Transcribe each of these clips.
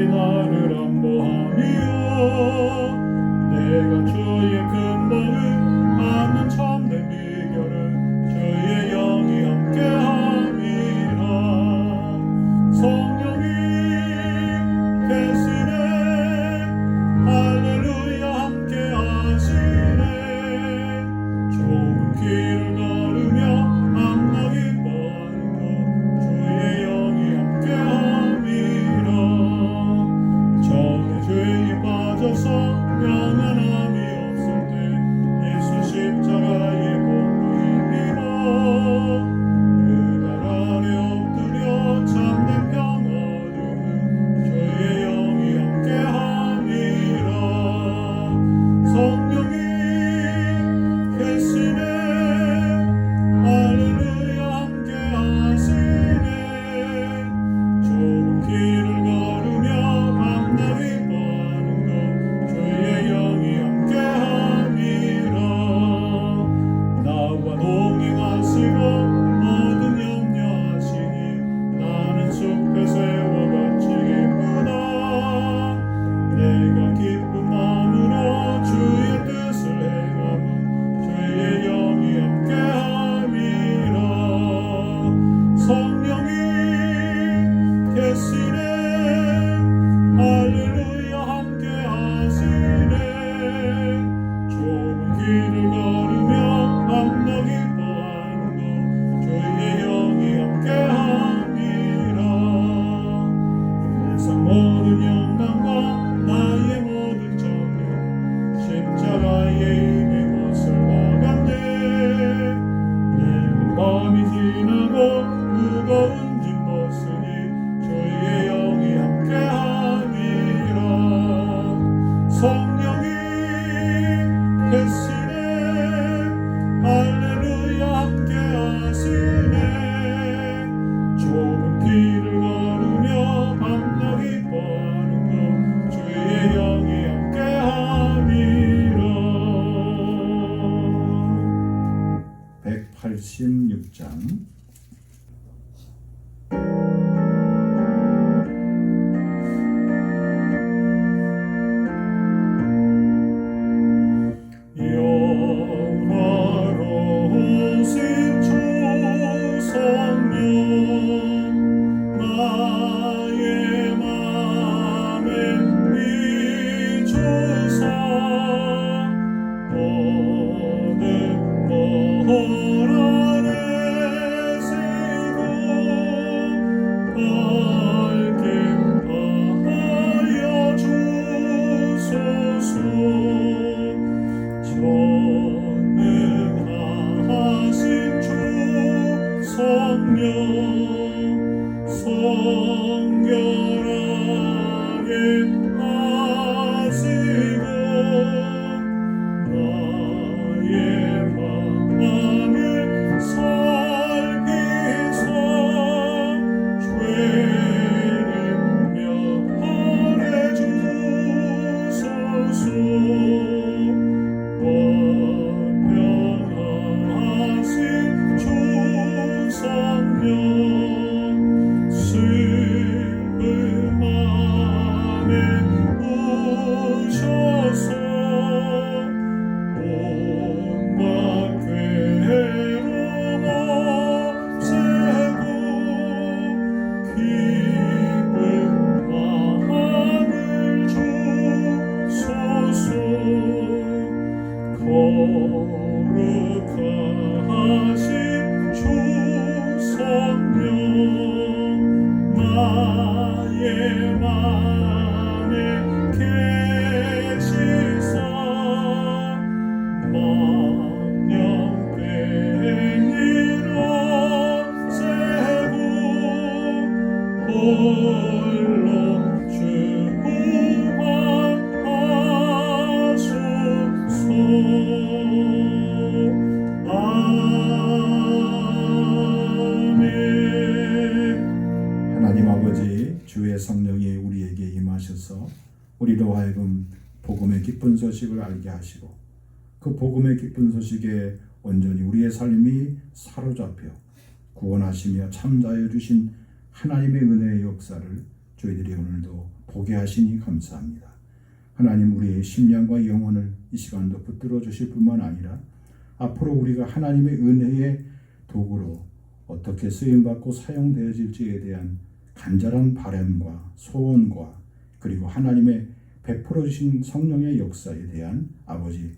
나를 안보하며 내가 주의 큰 법을 아는 참된 비결은 주의 영이 함께함이라. 성령이 계시네 할렐루야 함께하시네. 좁은 길을 걸으며 앞나기 빠른 것 주의 영이 함께함이라. 전에 죄에 빠져서 영원함이 없을 때 예수 십자가의 공로 힘입어 그날 아래 엎드려 참된 평 얻음은 주의 영이 함께함이라. 성령이 계시네 할렐루야 함께하시네. 좁은 길을 걸으며 앞나기 빠른 것 주의 영이 함께함이라. 나와 동행하시고 모든 염려하시니 나는 숲에 새와 같이 기쁘다. 내가 기쁨만으로 주의 뜻을 행함은 주의 영이 함께함이라. 성령이 계시네 할렐루야 함께하시네. 좁은 길을 걸으며 앞나기 빠른 것 주의 영이 함께함이라. 세상 모든 영광과 나의 모든 정욕 십자가의 힘에 못을 박았네. 내는 밤이 지나고 무거운 짐 벗으니 주의 영이 함께함이라. 성령이 계시네 할렐루야 함께하시네. 좁은 길을 걸으며 앞나기 빠른 것 주의 영이 함께함이라. 186장 영화로우신 주 성령 나의 맘에 비추사 어느 볼 아래 세고 밝게 하여 주소서. 전능하신 주 성령 성결하게 하시고 나의 마음을 살피사 죄를 면하여 주소서. 완벽하신 주 성령 슬픔 안에 오셔서 온갖 괴로움 없애고 기쁜 마음을 주소서. 거룩하신 주 성령 나의 맘에 계시사 만년된 일 없애고 홀로 주구원하소서. 아멘. 하나님 아버지 주의 성령이 우리에게 임하셔서 우리로 하여금 복음의 기쁜 소식을 알게 하시고 그 복음의 기쁜 소식에 온전히 우리의 삶이 사로잡혀 구원하시며 참자해 주신 하나님의 은혜의 역사를 저희들이 오늘도 보게 하시니 감사합니다. 하나님, 우리의 심령과 영혼을 이 시간도 붙들어 주실 뿐만 아니라 앞으로 우리가 하나님의 은혜의 도구로 어떻게 쓰임받고 사용되어질지에 대한 간절한 바람과 소원과 그리고 하나님의 베풀어 주신 성령의 역사에 대한 아버지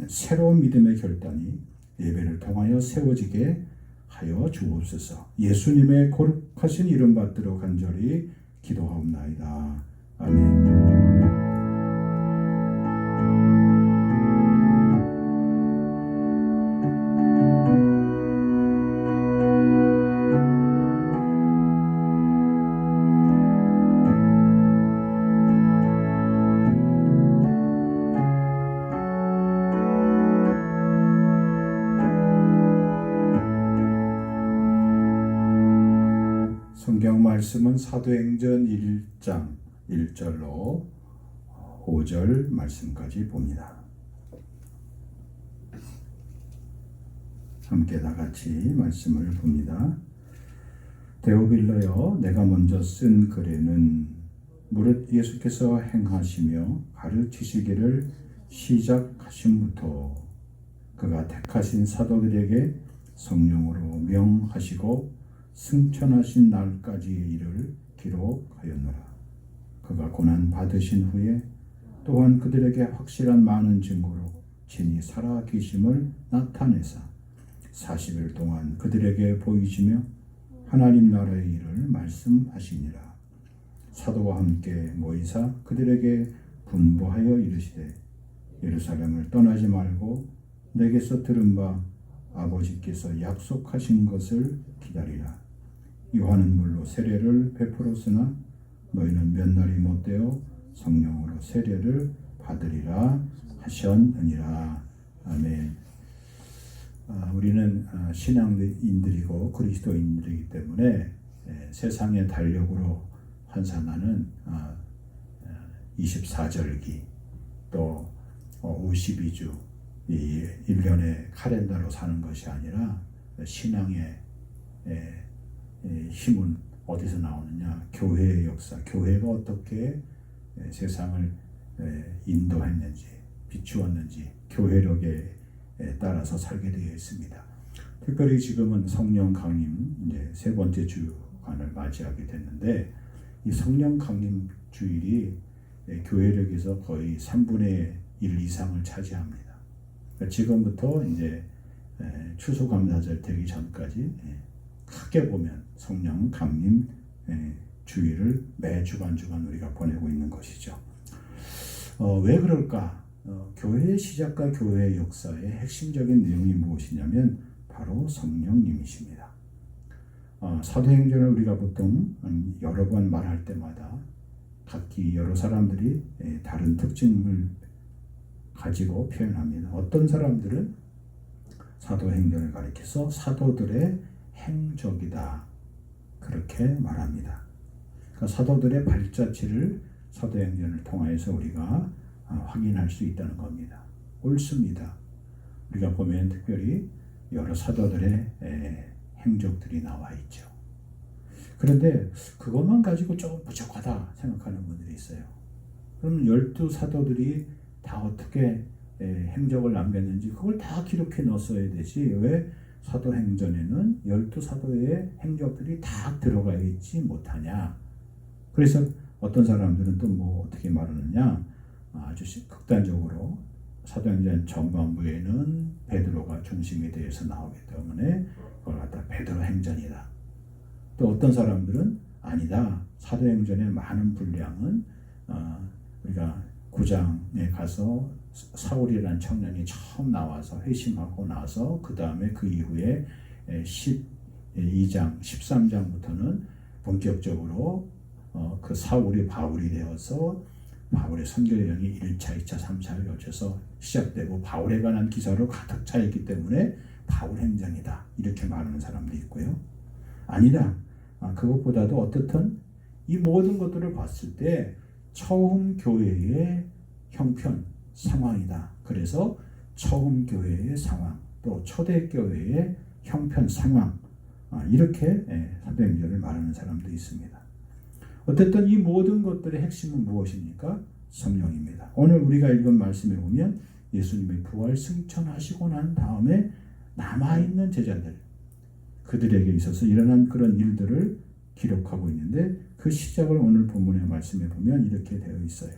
새로운 믿음의 결단이 예배를 통하여 세워지게 하여 주옵소서. 예수님의 거룩하신 이름 받들어 간절히 기도하옵나이다. 아멘. 성경 말씀은 사도행전 1장 1절로 5절 말씀까지 봅니다. 함께 다 같이 말씀을 봅니다. 데오빌러여, 내가 먼저 쓴 글에는 무릇 예수께서 행하시며 가르치시기를 시작하심부터 그가 택하신 사도들에게 성령으로 명하시고 승천하신 날까지의 일을 기록하였노라. 그가 고난 받으신 후에 또한 그들에게 확실한 많은 증거로 친히 살아 계심을 나타내사 40일 동안 그들에게 보이시며 하나님 나라의 일을 말씀하시니라. 사도와 함께 모이사 그들에게 분부하여 이르시되 예루살렘을 떠나지 말고 내게서 들은 바 아버지께서 약속하신 것을 기다리라. 요한은 물로 세례를 베풀었으나 너희는 몇 날이 못되어 성령으로 세례를 받으리라 하셨느니라. 아멘. 우리는 신앙인들이고 그리스도인들이기 때문에 세상의 달력으로 환산하는 24절기 또 52주 이 1년의 카렌더로 사는 것이 아니라 신앙의 힘은 어디서 나오느냐? 교회의 역사, 교회가 어떻게 세상을 인도했는지, 비추었는지 교회력에 따라서 살게 되어 있습니다. 특별히 지금은 성령 강림 이제 세 번째 주간을 맞이하게 됐는데 이 성령 강림 주일이 교회력에서 거의 3분의 1 이상을 차지합니다. 그러니까 지금부터 이제 추수감사절 되기 전까지 크게 보면 성령 강림 주일을 매 주간 우리가 보내고 있는 것이죠. 왜 그럴까? 교회의 시작과 교회의 역사의 핵심적인 내용이 무엇이냐면 바로 성령님이십니다. 사도행전을 우리가 보통 여러 번 말할 때마다 각기 여러 사람들이 다른 특징을 가지고 표현합니다. 어떤 사람들은 사도행전을 가리켜서 사도들의 행적이다 그렇게 말합니다. 그러니까 사도들의 발자취를 사도행전을 통해서 우리가 확인할 수 있다는 겁니다. 옳습니다. 우리가 보면 특별히 여러 사도들의 행적들이 나와 있죠. 그런데 그것만 가지고 조금 부족하다 생각하는 분들이 있어요. 그럼 12사도들이 다 어떻게 행적을 남겼는지 그걸 다 기록해 넣었어야 되지 왜 사도행전에는 12사도의 행적들이 다 들어가 있지 못하냐. 그래서 어떤 사람들은 또 뭐 어떻게 말하느냐, 아주 극단적으로 사도행전 전반부에는 베드로가 중심이 되어서 나오기 때문에 그걸 갖다 베드로 행전이다. 또 어떤 사람들은 아니다. 사도행전의 많은 분량은 우리가 9장에 가서 사울이라는 청년이 처음 나와서 회심하고 나서 그 다음에 그 이후에 12장, 13장부터는 본격적으로 그 사울이 바울이 되어서 바울의 선교 여행이 1차, 2차, 3차를 거쳐서 시작되고 바울에 관한 기사로 가득 차 있기 때문에 바울 행전이다 이렇게 말하는 사람도 있고요. 아니다. 그것보다도 어떻든 이 모든 것들을 봤을 때 처음 교회의 형편, 상황이다. 그래서 처음 교회의 상황, 또 초대 교회의 형편, 상황 이렇게 사도행전을 말하는 사람도 있습니다. 어쨌든 이 모든 것들의 핵심은 무엇입니까? 성령입니다. 오늘 우리가 읽은 말씀에 보면 예수님이 부활 승천하시고 난 다음에 남아있는 제자들, 그들에게 있어서 일어난 그런 일들을 기록하고 있는데 그 시작을 오늘 본문의 말씀에 보면 이렇게 되어 있어요.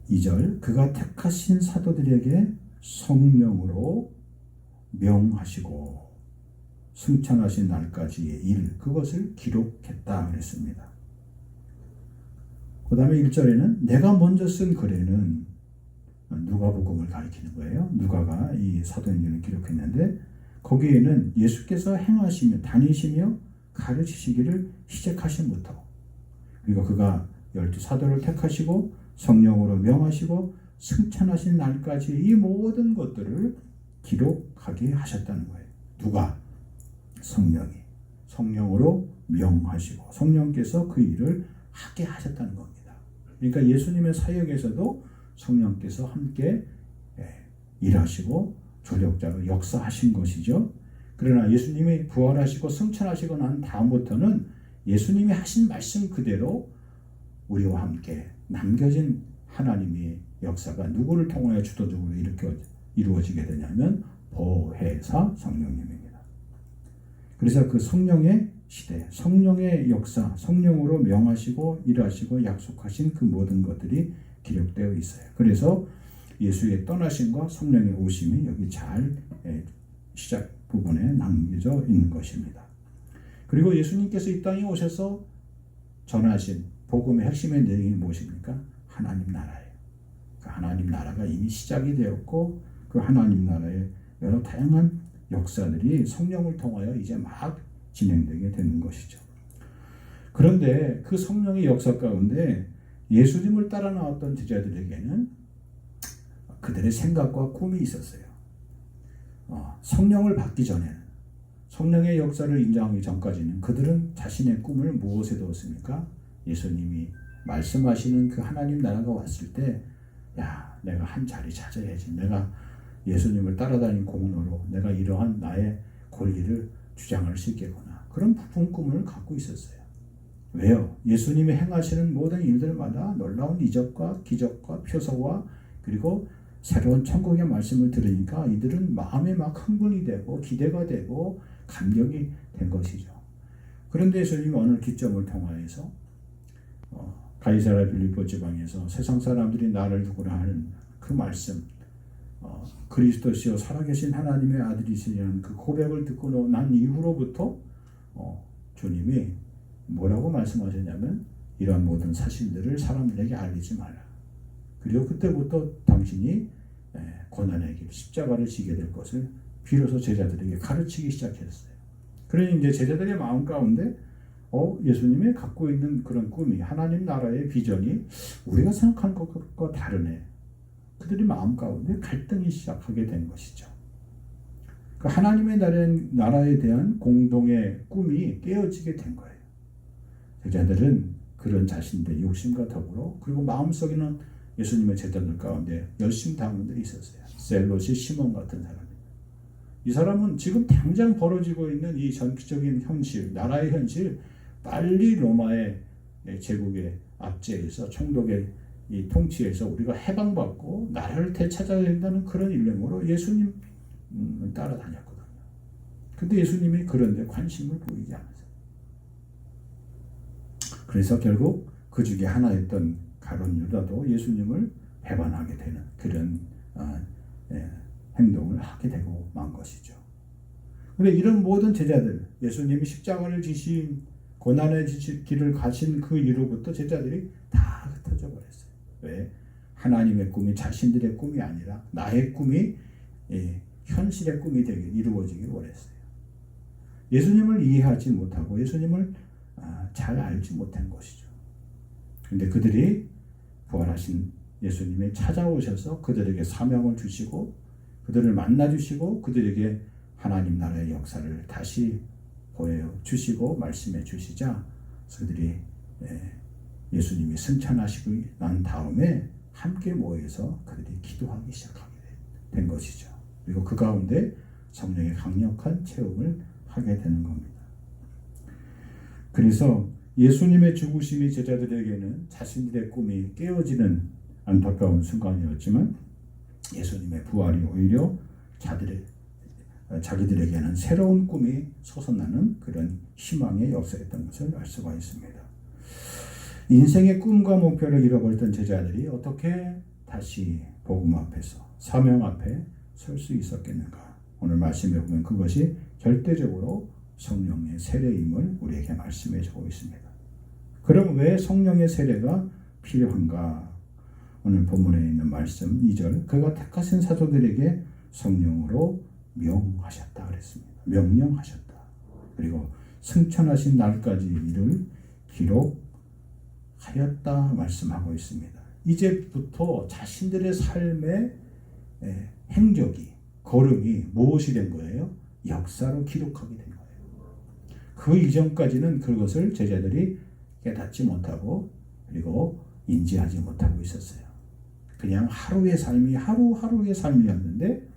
2절, 그가 택하신 사도들에게 성령으로 명하시고 승천하신 날까지의 일, 그것을 기록했다 그랬습니다. 그 다음에 1절에는 내가 먼저 쓴 글에는 누가복음을 가리키는 거예요. 누가가 이 사도행전을 기록했는데 거기에는 예수께서 행하시며 다니시며 가르치시기를 시작하신부터, 그리고 그가 12사도를 택하시고 성령으로 명하시고 승천하신 날까지 이 모든 것들을 기록하게 하셨다는 거예요. 누가? 성령이. 성령으로 명하시고 성령께서 그 일을 하게 하셨다는 겁니다. 그러니까 예수님의 사역에서도 성령께서 함께 일하시고 조력자로 역사하신 것이죠. 그러나 예수님이 부활하시고 승천하시고 난 다음부터는 예수님이 하신 말씀 그대로 우리와 함께 남겨진 하나님의 역사가 누구를 통하여 주도적으로 이렇게 이루어지게 되냐면 보혜사 성령님입니다. 그래서 그 성령의 시대, 성령의 역사, 성령으로 명하시고 일하시고 약속하신 그 모든 것들이 기록되어 있어요. 그래서 예수의 떠나심과 성령의 오심이 여기 잘 시작 부분에 남겨져 있는 것입니다. 그리고 예수님께서 이 땅에 오셔서 전하신 복음의 핵심의 내용이 무엇입니까? 하나님 나라예요. 그 하나님 나라가 이미 시작이 되었고 그 하나님 나라의 여러 다양한 역사들이 성령을 통하여 이제 막 진행되게 되는 것이죠. 그런데 그 성령의 역사 가운데 예수님을 따라 나왔던 제자들에게는 그들의 생각과 꿈이 있었어요. 성령을 받기 전에는, 성령의 역사를 인정하기 전까지는 그들은 자신의 꿈을 무엇에 두었습니까? 예수님이 말씀하시는 그 하나님 나라가 왔을 때, 야, 내가 한 자리 찾아야지. 내가 예수님을 따라다닌 공로로 내가 이러한 나의 권리를 주장할 수 있겠구나. 그런 부푼 꿈을 갖고 있었어요. 왜요? 예수님이 행하시는 모든 일들마다 놀라운 이적과 기적과 표서와 그리고 새로운 천국의 말씀을 들으니까 이들은 마음에 막 흥분이 되고 기대가 되고 감격이 된 것이죠. 그런데 예수님이 어느 기점을 통하여서 가이사랴 빌립보 지방에서 세상 사람들이 나를 누구라 하는 그 말씀, 그리스도시요 살아계신 하나님의 아들이시라는 그 고백을 듣고 난 이후로부터 주님이 뭐라고 말씀하셨냐면 이러한 모든 사실들을 사람들에게 알리지 마라. 그리고 그때부터 당신이 고난의 길, 십자가를 지게 될 것을 비로소 제자들에게 가르치기 시작했어요. 그러니 이제 제자들의 마음 가운데 예수님이 갖고 있는 그런 꿈이, 하나님 나라의 비전이 우리가 생각하는 것과 다르네. 그들이 마음 가운데 갈등이 시작하게 된 것이죠. 그 하나님의 나라에 대한 공동의 꿈이 깨어지게 된 거예요. 제자들은 그런 자신들의 욕심과 더불어 그리고 마음속에는 예수님의 제자들 가운데 열심당원들이 있었어요. 셀롯이 시몬 같은 사람입니다. 이 사람은 지금 당장 벌어지고 있는 이 전기적인 현실, 나라의 현실, 빨리 로마의 제국의 압제에서 총독의 이 통치에서 우리가 해방받고 나라를 되찾아야 된다는 그런 일념으로 예수님 따라다녔거든요. 근데 예수님이 그런 데 관심을 보이지 않았어요. 그래서 결국 그 중에 하나였던 가룟 유다도 예수님을 배반하게 되는 그런 행동을 하게 되고 만 것이죠. 그런데 이런 모든 제자들, 예수님이 십자가를 지신 고난의 길을 가신 그 이후부터 제자들이 다 흩어져 버렸어요. 왜? 하나님의 꿈이 자신들의 꿈이 아니라 나의 꿈이 현실의 꿈이 되게 이루어지길 원했어요. 예수님을 이해하지 못하고 예수님을 잘 알지 못한 것이죠. 그런데 그들이 부활하신 예수님이 찾아오셔서 그들에게 사명을 주시고 그들을 만나주시고 그들에게 하나님 나라의 역사를 다시 보여주시고 말씀해 주시자 그들이 예수님이 승천하시고 난 다음에 함께 모여서 그들이 기도하기 시작하게 된 것이죠. 그리고 그 가운데 성령의 강력한 체험을 하게 되는 겁니다. 그래서 예수님의 죽으심이 제자들에게는 자신들의 꿈이 깨어지는 안타까운 순간이었지만 예수님의 부활이 오히려 자기들에게는 새로운 꿈이 솟아나는 그런 희망의 역사였던 것을 알 수가 있습니다. 인생의 꿈과 목표를 잃어버렸던 제자들이 어떻게 다시 복음 앞에서 사명 앞에 설 수 있었겠는가? 오늘 말씀에 보면 그것이 절대적으로 성령의 세례임을 우리에게 말씀해 주고 있습니다. 그럼 왜 성령의 세례가 필요한가? 오늘 본문에 있는 말씀 2절, 그가 택하신 사도들에게 성령으로 명하셨다 그랬습니다. 명령하셨다. 그리고 승천하신 날까지 이를 기록하였다 말씀하고 있습니다. 이제부터 자신들의 삶의 행적이, 걸음이 무엇이 된 거예요? 역사로 기록하게 된 거예요. 그 이전까지는 그것을 제자들이 깨닫지 못하고 그리고 인지하지 못하고 있었어요. 그냥 하루의 삶이 하루하루의 삶이었는데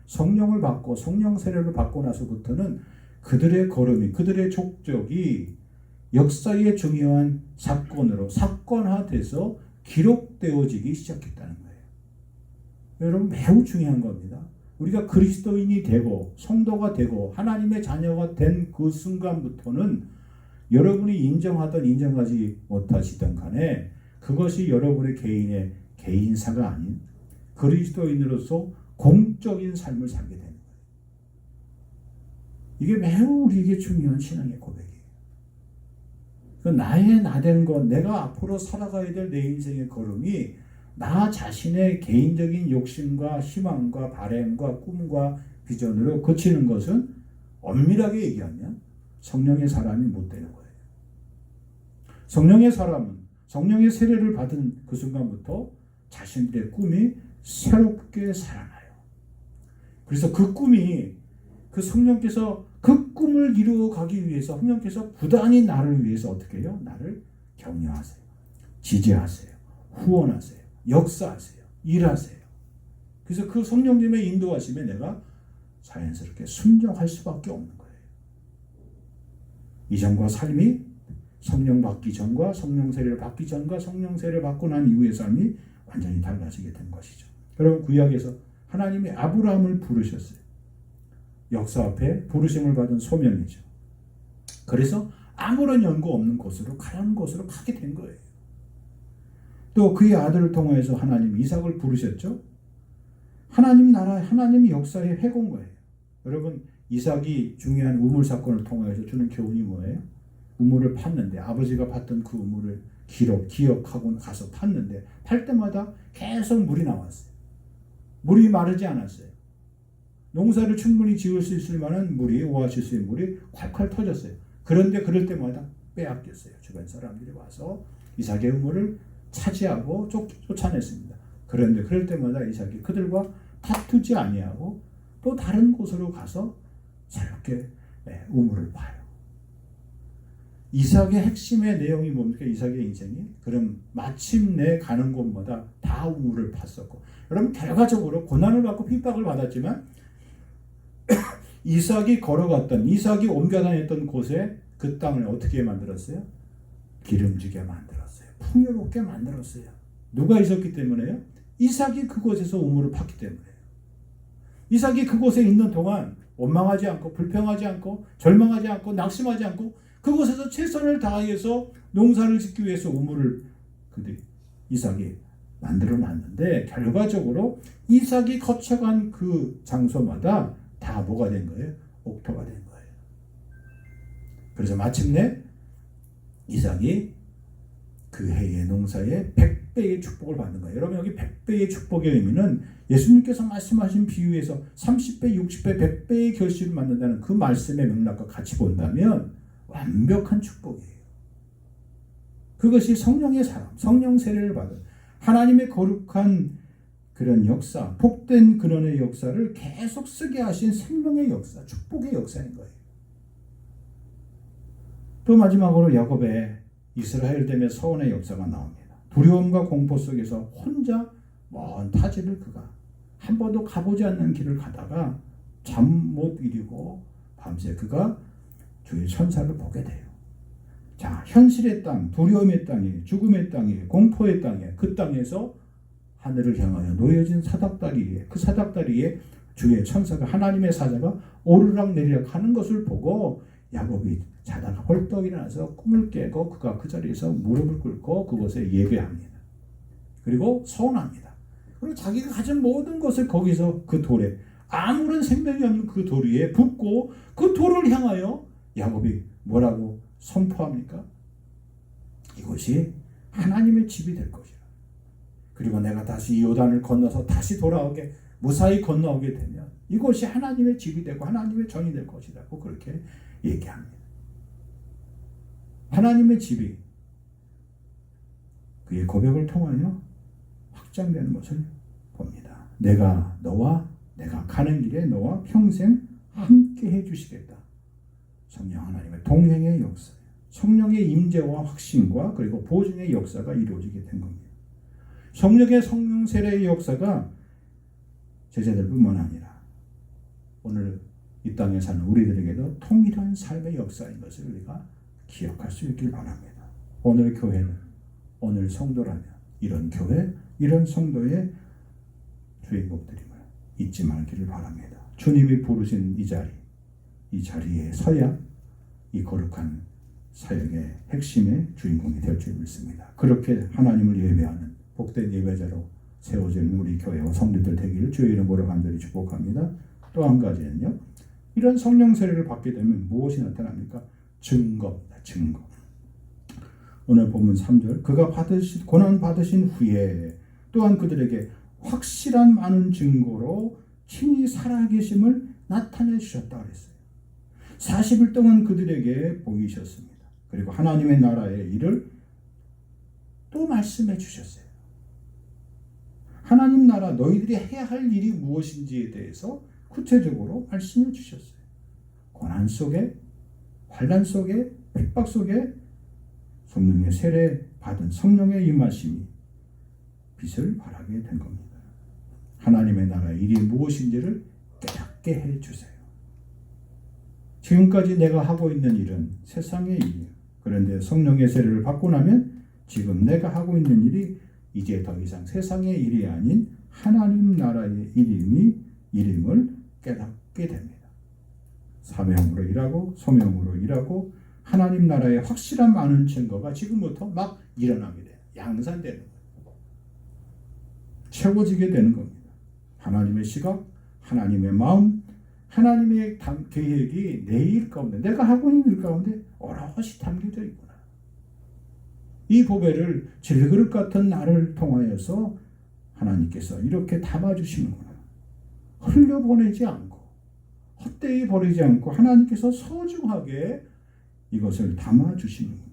성령을 받고 성령 세례를 받고 나서부터는 그들의 걸음이, 그들의 족적이 역사의 중요한 사건으로 사건화돼서 기록되어지기 시작했다는 거예요. 여러분, 매우 중요한 겁니다. 우리가 그리스도인이 되고 성도가 되고 하나님의 자녀가 된 그 순간부터는 여러분이 인정하든 인정하지 못하시든 간에 그것이 여러분의 개인의 개인사가 아닌 그리스도인으로서 공적인 삶을 살게 되는 거예요. 이게 매우 우리에게 중요한 신앙의 고백이에요. 나의 나된 것, 내가 앞으로 살아가야 될 내 인생의 걸음이 나 자신의 개인적인 욕심과 희망과 바램과 꿈과 비전으로 그치는 것은 엄밀하게 얘기하면 성령의 사람이 못 되는 거예요. 성령의 사람은 성령의 세례를 받은 그 순간부터 자신들의 꿈이 새롭게 살아나요. 그래서 그 꿈이, 그 성령께서 그 꿈을 이루어가기 위해서 성령께서 부단히 나를 위해서 어떻게 해요? 나를 격려하세요. 지지하세요. 후원하세요. 역사하세요. 일하세요. 그래서 그 성령님의 인도하심에 내가 자연스럽게 순종할 수밖에 없는 거예요. 이전과 삶이 성령 받기 전과 성령 세례를 받기 전과 성령 세례를 받고 난 이후의 삶이 완전히 달라지게 된 것이죠. 여러분, 구약에서 하나님이 아브라함을 부르셨어요. 역사 앞에 부르심을 받은 소명이죠. 그래서 아무런 연고 없는 곳으로, 가는 곳으로 가게 된 거예요. 또 그의 아들을 통해서 하나님 이삭을 부르셨죠. 하나님 나라, 하나님 역사에 해온 거예요. 여러분, 이삭이 중요한 우물 사건을 통해서 주는 교훈이 뭐예요? 우물을 팠는데 아버지가 팠던 그 우물을 기억하고 가서 팠는데 팔 때마다 계속 물이 나왔어요. 물이 마르지 않았어요. 농사를 충분히 지을 수 있을 만한 물이, 오아시스의 물이 콸콸 터졌어요. 그런데 그럴 때마다 빼앗겼어요. 주변 사람들이 와서 이삭의 우물을 차지하고 쫓아냈습니다. 그런데 그럴 때마다 이삭이 그들과 다투지 아니하고 또 다른 곳으로 가서 새롭게 우물을 파요. 이삭의 핵심의 내용이 뭡니까? 이삭의 인생이? 그럼 마침내 가는 곳마다 다 우물을 팠었고, 여러분, 결과적으로 고난을 받고 핍박을 받았지만 이삭이 걸어갔던, 이삭이 옮겨 다녔던 곳에 그 땅을 어떻게 만들었어요? 기름지게 만들었어요. 풍요롭게 만들었어요. 누가 있었기 때문에요? 이삭이 그곳에서 우물을 팠기 때문에요. 이삭이 그곳에 있는 동안 원망하지 않고 불평하지 않고 절망하지 않고 낙심하지 않고 그곳에서 최선을 다해서 농사를 짓기 위해서 우물을 이삭이 만들어 놨는데, 결과적으로 이삭이 거쳐간 그 장소마다 다 뭐가 된 거예요? 옥토가 된 거예요. 그래서 마침내 이삭이 그 해의 농사에 100배의 축복을 받는 거예요. 여러분, 여기 100배의 축복의 의미는 예수님께서 말씀하신 비유에서 30배, 60배, 100배의 결실을 만든다는 그 말씀의 맥락과 같이 본다면 완벽한 축복이에요. 그것이 성령의 사람, 성령 세례를 받은 하나님의 거룩한 그런 역사, 복된 근원의 역사를 계속 쓰게 하신 생명의 역사, 축복의 역사인 거예요. 또 마지막으로 야곱의 이스라엘 됨의 서원의 역사가 나옵니다. 두려움과 공포 속에서 혼자 먼 타지를 그가 한 번도 가보지 않는 길을 가다가 잠 못 이루고 밤새 그가 주의 천사를 보게 돼요. 현실의 땅, 두려움의 땅에, 죽음의 땅에, 공포의 땅에, 그 땅에서 하늘을 향하여 놓여진 사닥다리에, 그 사닥다리에 주의 천사가, 하나님의 사자가 오르락 내리락 하는 것을 보고 야곱이 자다가 벌떡 일어나서 꿈을 깨고 그가 그 자리에서 무릎을 꿇고 그곳에 예배합니다. 그리고 서원합니다. 그리고 자기가 가진 모든 것을 거기서 그 돌에, 아무런 생명이 없는 그 돌 위에 붓고 그 돌을 향하여 야곱이 뭐라고 선포합니까? 이것이 하나님의 집이 될 것이라. 그리고 내가 다시 이 요단을 건너서 다시 돌아오게, 무사히 건너오게 되면 이것이 하나님의 집이 되고 하나님의 전이 될 것이라고 그렇게 얘기합니다. 하나님의 집이 그의 고백을 통하여 확장되는 것을 봅니다. 내가 너와 내가 가는 길에 너와 평생 함께 해주시겠다. 성령 하나님의 동행의 역사, 성령의 임재와 확신과 그리고 보증의 역사가 이루어지게 된 겁니다. 성령의 성령 세례의 역사가 제자들뿐만 아니라 오늘 이 땅에 사는 우리들에게도 통일한 삶의 역사인 것을 우리가 기억할 수 있길 바랍니다. 오늘 교회는, 오늘 성도라면 이런 교회, 이런 성도의 주인공들임을 잊지 말기를 바랍니다. 주님이 부르신 이 자리에 서야 이 거룩한 사역의 핵심의 주인공이 될 줄 믿습니다. 그렇게 하나님을 예배하는 복된 예배자로 세워지는 우리 교회와 성도들 되기를 주의 이름으로 간절히 축복합니다. 또 한 가지는요, 이런 성령 세례를 받게 되면 무엇이 나타납니까? 증거입니다. 증거. 오늘 본문 3절, 그가 고난 받으신 후에 또한 그들에게 확실한 많은 증거로 친히 살아계심을 나타내 주셨다 그랬어요. 40일 동안 그들에게 보이셨습니다. 그리고 하나님의 나라의 일을 또 말씀해 주셨어요. 하나님 나라, 너희들이 해야 할 일이 무엇인지에 대해서 구체적으로 말씀해 주셨어요. 고난 속에, 환난 속에, 핍박 속에 성령의 세례 받은 성령의 임하심이 빛을 발하게 된 겁니다. 하나님의 나라의 일이 무엇인지를 깨닫게 해주세요. 지금까지 내가 하고 있는 일은 세상의 일이에요. 그런데 성령의 세례를 받고 나면 지금 내가 하고 있는 일이 이제 더 이상 세상의 일이 아닌 하나님 나라의 이름을 깨닫게 됩니다. 사명으로 일하고 소명으로 일하고 하나님 나라의 확실한 많은 증거가 지금부터 막 일어나게 돼요. 양산되는 거예요. 채워지게 되는 겁니다. 하나님의 시각, 하나님의 마음, 하나님의 계획이 내 일 가운데, 내가 하고 있는 일 가운데 오롯이 담겨져 있구나. 이 보배를 질그릇 같은 나를 통하여서 하나님께서 이렇게 담아주시는구나. 흘려보내지 않고 헛되이 버리지 않고 하나님께서 소중하게 이것을 담아주시는구나.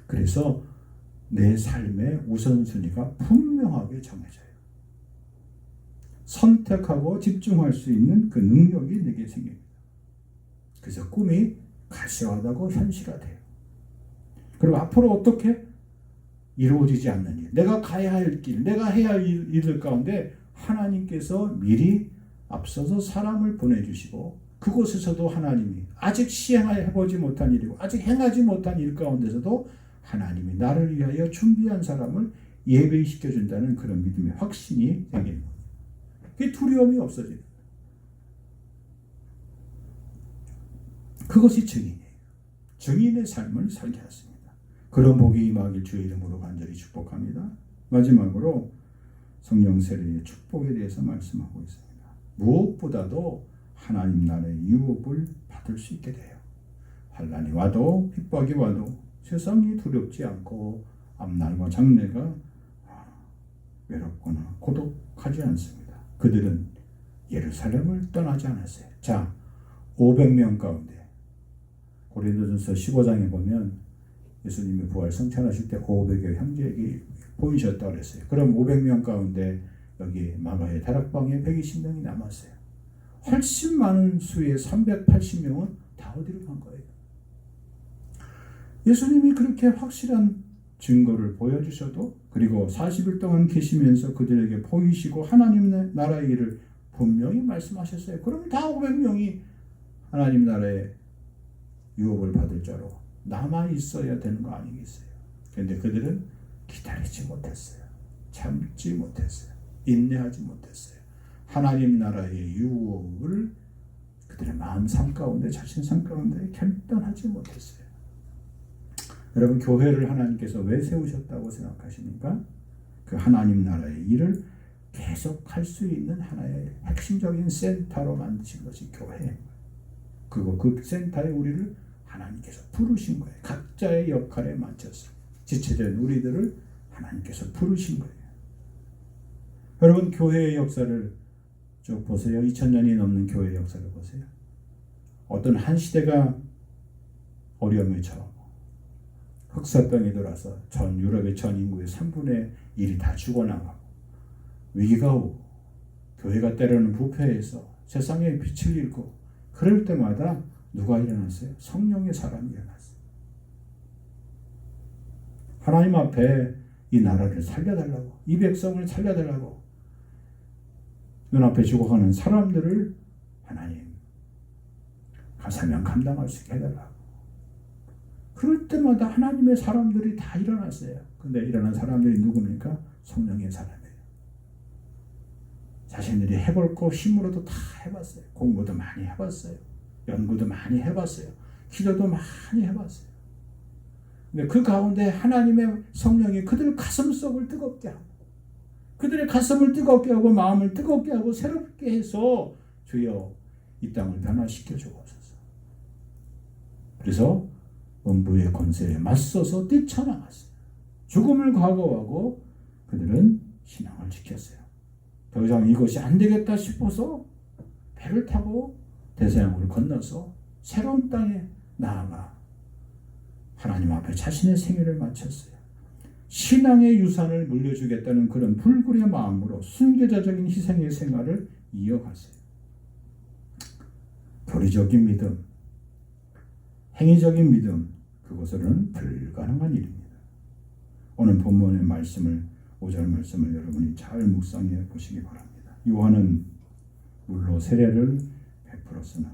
그래서 내 삶의 우선순위가 분명하게 정해져요. 선택하고 집중할 수 있는 그 능력이 내게 생깁니다. 그래서 꿈이 가시화되고 현실화돼요. 그리고 앞으로 어떻게 이루어지지 않는 일, 내가 가야 할 길, 내가 해야 할 일들 가운데 하나님께서 미리 앞서서 사람을 보내주시고 그곳에서도 하나님이 아직 시행해보지 못한 일이고 아직 행하지 못한 일 가운데서도 하나님이 나를 위하여 준비한 사람을 예배시켜준다는 그런 믿음의 확신이 생기는 겁니다. 그 두려움이 없어지는 거예요. 그것이 증인이에요. 증인의 삶을 살게 하십니다. 그런 복이 임하길 주의 이름으로 간절히 축복합니다. 마지막으로 성령 세례의 축복에 대해서 말씀하고 있습니다. 무엇보다도 하나님 나라의 유업을 받을 수 있게 돼요. 환난이 와도 핍박이 와도 세상이 두렵지 않고 앞날과 장래가 외롭거나 고독하지 않습니다. 그들은 예루살렘을 떠나지 않았어요. 자, 500명 가운데 고린도전서 15장에 보면 예수님이 부활 성찬하실 때 500여 형제에게 보이셨다고 그랬어요. 그럼 500명 가운데 여기 마가의 다락방에 120명이 남았어요. 훨씬 많은 수의 380명은 다 어디로 간 거예요? 예수님이 그렇게 확실한 증거를 보여주셔도 그리고 40일 동안 계시면서 그들에게 보이시고 하나님 나라의 일을 분명히 말씀하셨어요. 그럼 다 500명이 하나님 나라의 유업을 받을 자로 남아 있어야 되는 거 아니겠어요? 그런데 그들은 기다리지 못했어요. 참지 못했어요. 인내하지 못했어요. 하나님 나라의 유혹을 그들의 마음 삶 가운데, 자신 삶 가운데 결단하지 못했어요. 여러분, 교회를 하나님께서 왜 세우셨다고 생각하십니까? 그 하나님 나라의 일을 계속할 수 있는 하나의 핵심적인 센터로 만드신 것이 교회예요. 그리고 그 센터에 우리를 하나님께서 부르신 거예요. 각자의 역할에 맞춰서 지체된 우리들을 하나님께서 부르신 거예요. 여러분, 교회의 역사를 쭉 보세요. 2000년이 넘는 교회의 역사를 보세요. 어떤 한 시대가 어려움에 처하고 흑사병이 돌아서 전 유럽의 전 인구의 3분의 1이 다 죽어나가고 위기가 오고 교회가 때로는 부패해서 세상에 빛을 잃고 그럴 때마다 누가 일어났어요? 성령의 사람이 일어났어요. 하나님 앞에 이 나라를 살려달라고, 이 백성을 살려달라고 눈앞에 죽어가는 사람들을 하나님 사명 감당할 수 있게 해달라고. 그럴 때마다 하나님의 사람들이 다 일어났어요. 근데 일어난 사람들이 누굽니까? 성령의 사람이에요. 자신들이 해볼 거 힘으로도 다 해봤어요. 공부도 많이 해봤어요. 연구도 많이 해봤어요. 기도도 많이 해봤어요. 근데 그 가운데 하나님의 성령이 그들 가슴속을 뜨겁게 하고 그들의 가슴을 뜨겁게 하고 마음을 뜨겁게 하고 새롭게 해서 주여 이 땅을 변화시켜 주옵소서. 그래서 음부의 권세에 맞서서 뛰쳐나갔어요. 죽음을 각오하고 그들은 신앙을 지켰어요. 더 이상 이것이 안 되겠다 싶어서 배를 타고 대서양을 건너서 새로운 땅에 나아가 하나님 앞에 자신의 생애를 마쳤어요. 신앙의 유산을 물려주겠다는 그런 불굴의 마음으로 순교자적인 희생의 생활을 이어갔어요. 교리적인 믿음, 행위적인 믿음, 그것은 불가능한 일입니다. 오늘 본문의 말씀을 5절 말씀을 여러분이 잘 묵상해 보시기 바랍니다. 요한은 물로 세례를 베풀었으나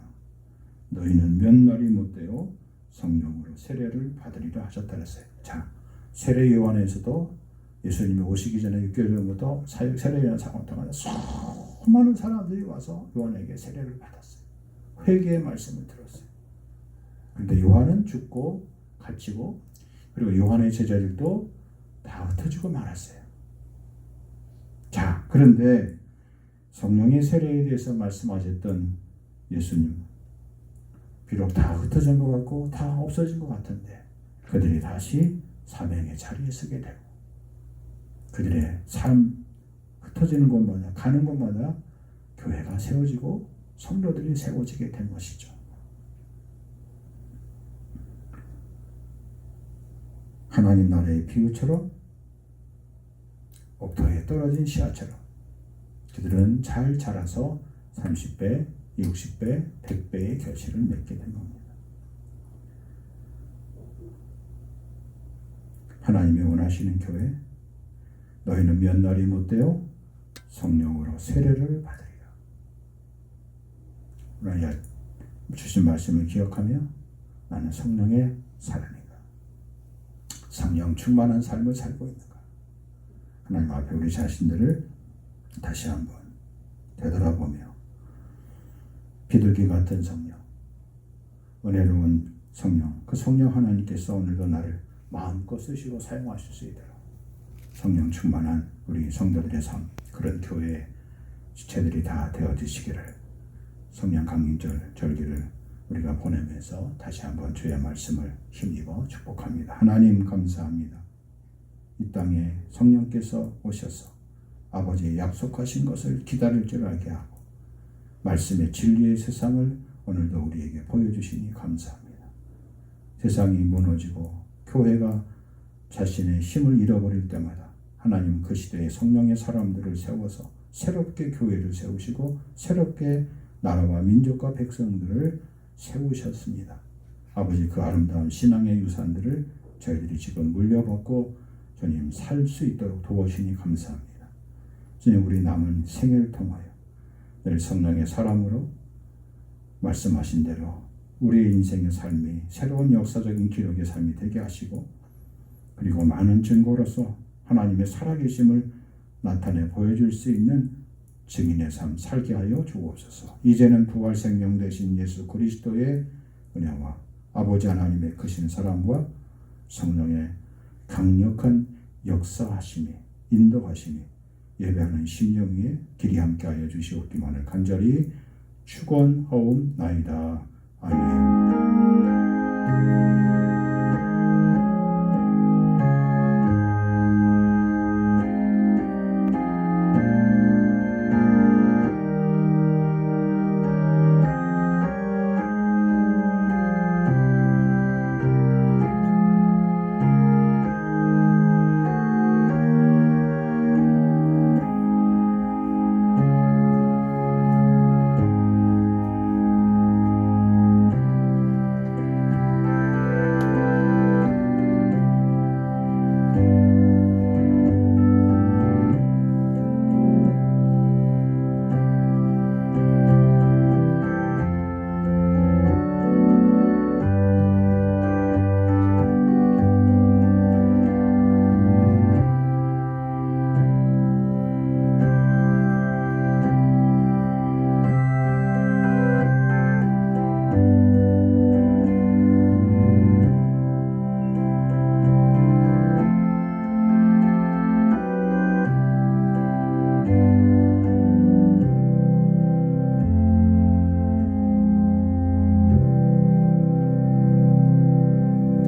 너희는 몇 날이 못되어 성령으로 세례를 받으리라 하셨다 그랬어요. 자, 세례 요한에서도 예수님이 오시기 전에 6개월 전부터 세례 요한 사건 동안 수많은 사람들이 와서 요한에게 세례를 받았어요. 회개의 말씀을 들었어요. 그런데 요한은 죽고 갇히고 그리고 요한의 제자들도 다 흩어지고 말았어요. 자, 그런데 성령의 세례에 대해서 말씀하셨던 예수님, 비록 다 흩어진 것 같고 다 없어진 것 같은데 그들이 다시 사명의 자리에 서게 되고 그들의 삶 흩어지는 곳마다 가는 곳마다 교회가 세워지고 성도들이 세워지게 된 것이죠. 하나님 나라의 비유처럼 옥토에 떨어진 씨앗처럼 그들은 잘 자라서 30배, 60배, 100배의 결실을 맺게 된 겁니다. 하나님이 원하시는 교회, 너희는 몇 날이 못되어 성령으로 세례를 받으리라. 오늘 주신 말씀을 기억하며 나는 성령의 사람이다. 성령 충만한 삶을 살고 있는가? 하나님 앞에 우리 자신들을 다시 한번 되돌아보며 비둘기 같은 성령, 은혜로운 성령, 그 성령 하나님께서 오늘도 나를 마음껏 쓰시고 사용하실 수 있도록 성령 충만한 우리 성도들의 삶, 그런 교회의 지체들이 다 되어지시기를 성령 강림절 절기를 우리가 보내면서 다시 한번 주의 말씀을 힘입어 축복합니다. 하나님 감사합니다. 이 땅에 성령께서 오셔서 아버지의 약속하신 것을 기다릴 줄 알게 하고 말씀의 진리의 세상을 오늘도 우리에게 보여주시니 감사합니다. 세상이 무너지고 교회가 자신의 힘을 잃어버릴 때마다 하나님 그 시대에 성령의 사람들을 세워서 새롭게 교회를 세우시고 새롭게 나라와 민족과 백성들을 세우셨습니다. 아버지, 그 아름다운 신앙의 유산들을 저희들이 지금 물려받고 주님 살 수 있도록 도와주시니 감사합니다. 주님, 우리 남은 생애를 통하여 늘 성령의 사람으로 말씀하신 대로 우리의 인생의 삶이 새로운 역사적인 기록의 삶이 되게 하시고, 그리고 많은 증거로서 하나님의 살아계심을 나타내 보여줄 수 있는 증인의 삶 살게 하여 주옵소서. 이제는 부활 생명 되신 예수 그리스도의 은혜와 아버지 하나님의 크신 사랑과 성령의 강력한 역사하심이, 인도하심이 예배하는 심령 위에 길이 함께 하여 주시옵기만을 간절히 축원하옵나이다. 아멘.